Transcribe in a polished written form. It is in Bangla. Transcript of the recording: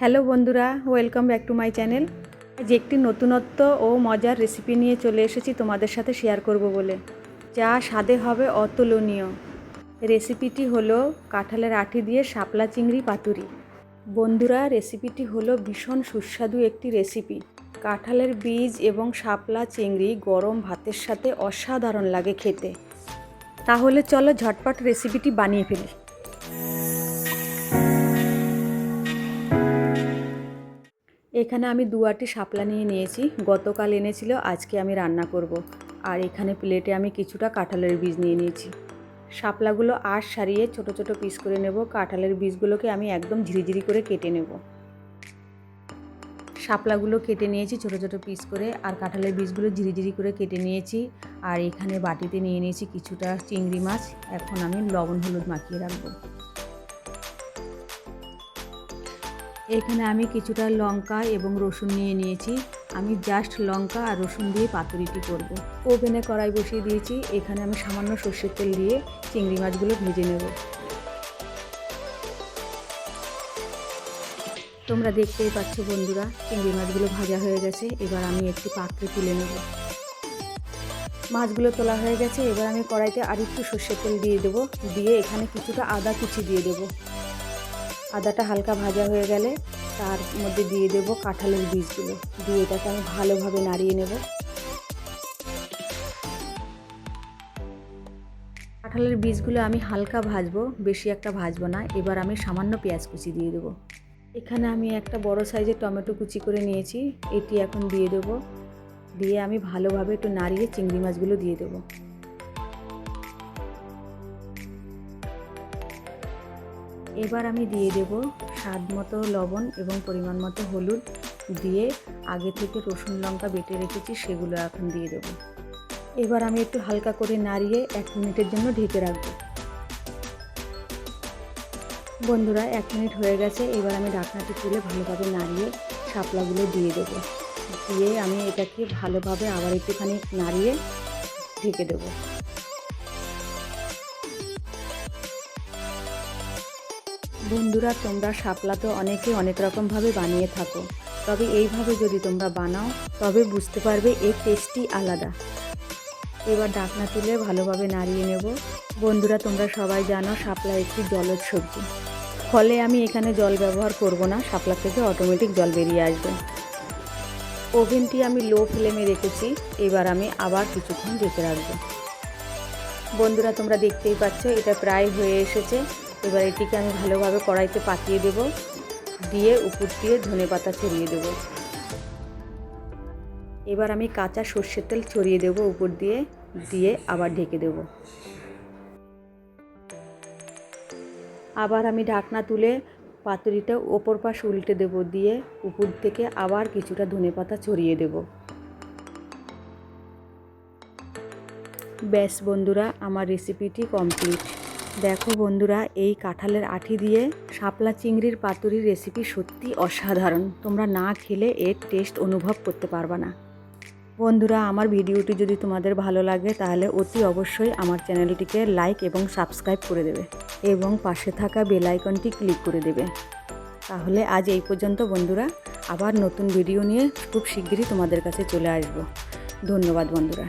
হ্যালো বন্ধুরা, welcome back to my channel. আজ একটি নতুনত্ব ও মজার রেসিপি নিয়ে চলে এসেছি তোমাদের সাথে শেয়ার করব বলে, যা স্বাদে হবে অতুলনীয়। রেসিপিটি হলো কাঁঠালের আঁটি দিয়ে শাপলা চিংড়ি পাতুরি। বন্ধুরা, রেসিপিটি হলো ভীষণ সুস্বাদু একটি রেসিপি। কাঁঠালের বীজ এবং শাপলা চিংড়ি গরম ভাতের সাথে অসাধারণ লাগে খেতে। তাহলে চলো ঝটপট রেসিপিটি বানিয়ে ফেলি। এখানে আমি 2 আঁটি শাপলা নিয়ে নিয়েছি। গতকাল এনেছিল, আজকে আমি রান্না করব। আর এখানে প্লেটে আমি কিছুটা কাঁঠালের বীজ নিয়ে নিয়েছি। শাপলাগুলো আঁশ ছাড়িয়ে ছোট ছোট পিস করে নেব। কাঁঠালের বীজগুলোকে আমি একদম ঝিরিঝিরি করে কেটে নেব। শাপলাগুলো কেটে নিয়েছি ছোট ছোট পিস করে, আর কাঁঠালের বীজগুলো ঝিরিঝিরি করে কেটে নিয়েছি। আর এখানে বাটিতে নিয়ে নিয়েছি কিছুটা চিংড়ি মাছ। এখন আমি লবণ হলুদ মাখিয়ে রাখবো। এখানে আমি কিছুটা লঙ্কা এবং রসুন নিয়ে নিয়েছি। আমি জাস্ট লঙ্কা আর রসুন দিয়ে পাতুরিটি করব। ওভেনে কড়াই বসিয়ে দিয়েছি। এখানে আমি সামান্য সর্ষের তেল দিয়ে চিংড়ি মাছগুলো ভেজে নেব। তোমরা দেখতেই পাচ্ছ বন্ধুরা, চিংড়ি মাছগুলো ভাজা হয়ে গেছে। এবার আমি একটি পাত্রে তুলে নেব। মাছগুলো তোলা হয়ে গেছে। এবার আমি কড়াইতে আর একটু সর্ষের তেল দিয়ে দেবো। দিয়ে এখানে কিছুটা আদা কুচি দিয়ে দেবো। আদাটা হালকা ভাজা হয়ে গেলে তার মধ্যে দিয়ে দেব কাঁঠালের বীজগুলো। দিয়ে এটাকে আমি ভালোভাবে নাড়িয়ে নেব। কাঁঠালের বীজগুলো আমি হালকা ভাজবো, বেশি একটা ভাজবো না। এবার আমি সামান্য পেঁয়াজ কুচি দিয়ে দেবো। এখানে আমি একটা বড় সাইজের টমেটো কুচি করে নিয়েছি, এটি এখন দিয়ে দেবো। দিয়ে আমি ভালোভাবে একটু নাড়িয়ে চিংড়ি মাছগুলো দিয়ে দেবো। এবার আমি দিয়ে দেব স্বাদ মতো লবণ এবং পরিমাণ মতো হলুদ। দিয়ে আগে থেকে রসুন লঙ্কা বেটে রেখেছি, সেগুলো এখন দিয়ে দেব। এবার আমি একটু হালকা করে নাড়িয়ে 1 মিনিটের জন্য ঢেকে রাখব। বন্ধুরা, 1 মিনিট হয়ে গেছে। এবার আমি ঢাকনাটি তুলে ভালোভাবে নাড়িয়ে শাপলাগুলো দিয়ে দেব। দিয়ে আমি এটাকে ভালোভাবে আবার একটুখানি নাড়িয়ে ঢেকে দেবো। বন্ধুরা, তোমরা শাপলা তো অনেকে অনেক রকমভাবে বানিয়ে থাকো, তবে এইভাবে যদি তোমরা বানাও তবে বুঝতে পারবে এর টেস্টই আলাদা। এবার ঢাকনা তুলে ভালোভাবে নাড়িয়ে নেব। বন্ধুরা, তোমরা সবাই জানো শাপলা একটি জলজ সবজি, ফলে আমি এখানে জল ব্যবহার করব না। শাপলা থেকে অটোমেটিক জল বেরিয়ে আসবে। ওভেনটি আমি লো ফ্লেমে রেখেছি। এবার আমি আবার কিছুক্ষণ রেখে রাখবো। বন্ধুরা, তোমরা দেখতেই পাচ্ছ এটা প্রায় হয়ে এসেছে। এবার এটিকে আমি ভালোভাবে কড়াইতে পাতিয়ে দেব। দিয়ে উপর দিয়ে ধনেপাতা ছড়িয়ে দেব। এবার আমি কাঁচা সর্ষের তেল ছড়িয়ে দেব উপর দিয়ে। দিয়ে আবার ঢেকে দেব। আবার আমি ঢাকনা তুলে পাতুরিটা ওপর পাশ উল্টে দেব। দিয়ে উপর থেকে আবার কিছুটা ধনেপাতা ছড়িয়ে দেব। ব্যাস বন্ধুরা, আমার রেসিপিটি কমপ্লিট। দেখো বন্ধুরা, এই কাঁঠালের আঁটি দিয়ে শাপলা চিংড়ির পাতুরির রেসিপি সত্যি অসাধারণ। তোমরা না খেলে এর টেস্ট অনুভব করতে পারবে না। বন্ধুরা, আমার ভিডিওটি যদি তোমাদের ভালো লাগে তাহলে অতি অবশ্যই আমার চ্যানেলটিকে লাইক এবং সাবস্ক্রাইব করে দেবে এবং পাশে থাকা বেল আইকনটি ক্লিক করে দেবে। তাহলে আজ এই পর্যন্ত বন্ধুরা। আবার নতুন ভিডিও নিয়ে খুব শিগগিরই তোমাদের কাছে চলে আসব। ধন্যবাদ বন্ধুরা।